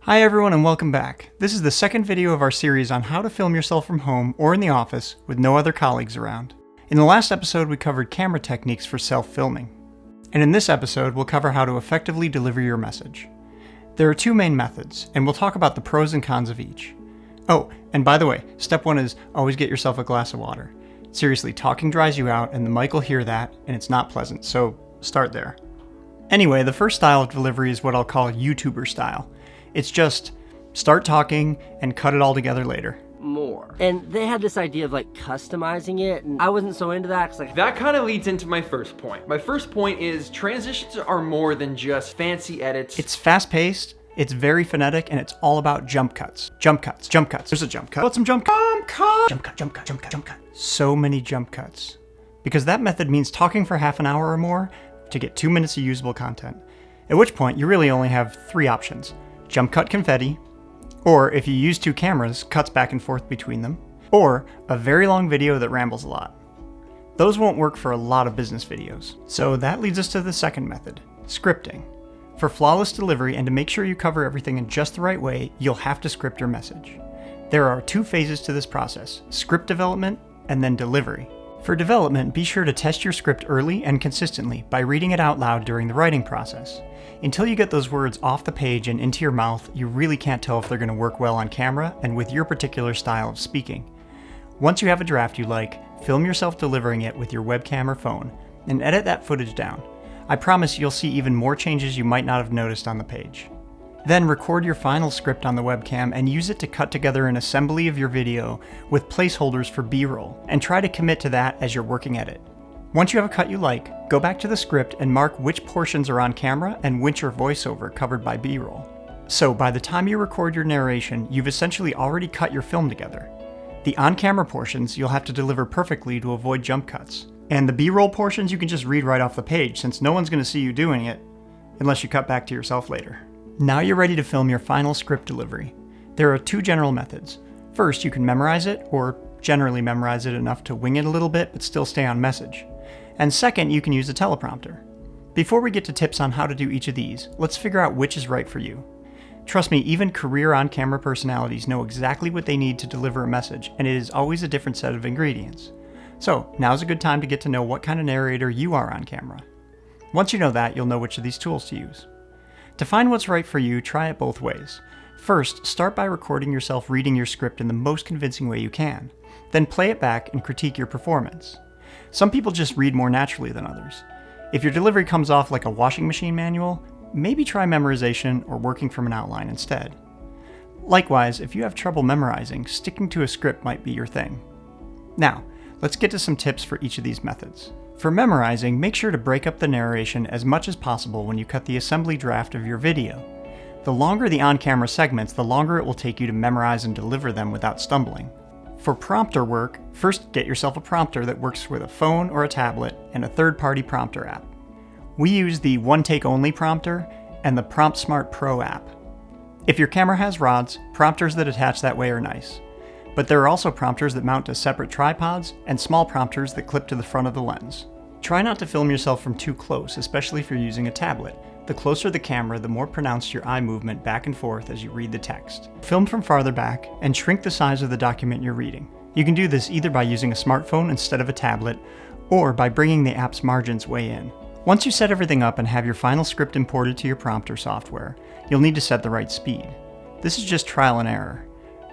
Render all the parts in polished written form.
Hi everyone and welcome back. This is the second video of our series on how to film yourself from home or in the office with no other colleagues around. In the last episode we covered camera techniques for self-filming. And in this episode we'll cover how to effectively deliver your message. There are two main methods, and we'll talk about the pros and cons of each. Oh, and by the way, step one is always get yourself a glass of water. Seriously, talking dries you out and the mic will hear that, and it's not pleasant, so start there. Anyway, the first style of delivery is what I'll call YouTuber style. It's just start talking and cut it all together later. More. And they had this idea of like customizing it, and I wasn't so into that. That kind of leads into my first point. My first point is transitions are more than just fancy edits. It's fast-paced, it's very phonetic, and it's all about jump cuts. Jump cuts, jump cuts. There's a jump cut. What's some jump cut? Jump cut! Jump cut, jump cut, jump cut, jump cut. So many jump cuts. Because that method means talking for half an hour or more to get 2 minutes of usable content. At which point, you really only have three options. Jump cut confetti, or if you use two cameras, cuts back and forth between them, or a very long video that rambles a lot. Those won't work for a lot of business videos. So that leads us to the second method, scripting. For flawless delivery and to make sure you cover everything in just the right way, you'll have to script your message. There are two phases to this process, script development and then delivery. For development, be sure to test your script early and consistently by reading it out loud during the writing process. Until you get those words off the page and into your mouth, you really can't tell if they're going to work well on camera and with your particular style of speaking. Once you have a draft you like, film yourself delivering it with your webcam or phone, and edit that footage down. I promise you'll see even more changes you might not have noticed on the page. Then record your final script on the webcam and use it to cut together an assembly of your video with placeholders for B-roll, and try to commit to that as your working edit. Once you have a cut you like, go back to the script and mark which portions are on camera and which are voiceover covered by B-roll. So by the time you record your narration, you've essentially already cut your film together. The on-camera portions you'll have to deliver perfectly to avoid jump cuts. And the B-roll portions you can just read right off the page, since no one's going to see you doing it, unless you cut back to yourself later. Now you're ready to film your final script delivery. There are two general methods. First, you can memorize it, or generally memorize it enough to wing it a little bit but still stay on message. And second, you can use a teleprompter. Before we get to tips on how to do each of these, let's figure out which is right for you. Trust me, even career on-camera personalities know exactly what they need to deliver a message, and it is always a different set of ingredients. So, now's a good time to get to know what kind of narrator you are on camera. Once you know that, you'll know which of these tools to use. To find what's right for you, try it both ways. First, start by recording yourself reading your script in the most convincing way you can. Then play it back and critique your performance. Some people just read more naturally than others. If your delivery comes off like a washing machine manual, maybe try memorization or working from an outline instead. Likewise, if you have trouble memorizing, sticking to a script might be your thing. Now, let's get to some tips for each of these methods. For memorizing, make sure to break up the narration as much as possible when you cut the assembly draft of your video. The longer the on-camera segments, the longer it will take you to memorize and deliver them without stumbling. For prompter work, first get yourself a prompter that works with a phone or a tablet and a third-party prompter app. We use the One Take Only prompter and the PromptSmart Pro app. If your camera has rods, prompters that attach that way are nice. But there are also prompters that mount to separate tripods and small prompters that clip to the front of the lens. Try not to film yourself from too close, especially if you're using a tablet. The closer the camera, the more pronounced your eye movement back and forth as you read the text. Film from farther back and shrink the size of the document you're reading. You can do this either by using a smartphone instead of a tablet, or by bringing the app's margins way in. Once you set everything up and have your final script imported to your prompter software, you'll need to set the right speed. This is just trial and error.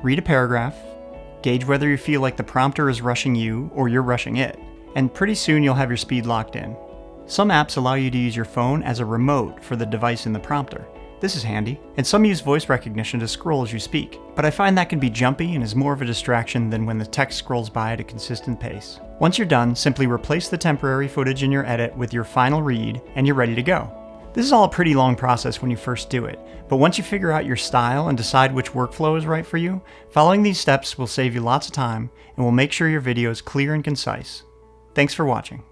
Read a paragraph, gauge whether you feel like the prompter is rushing you or you're rushing it, and pretty soon you'll have your speed locked in. Some apps allow you to use your phone as a remote for the device in the prompter. This is handy, and some use voice recognition to scroll as you speak, but I find that can be jumpy and is more of a distraction than when the text scrolls by at a consistent pace. Once you're done, simply replace the temporary footage in your edit with your final read, and you're ready to go. This is all a pretty long process when you first do it, but once you figure out your style and decide which workflow is right for you, following these steps will save you lots of time and will make sure your video is clear and concise. Thanks for watching.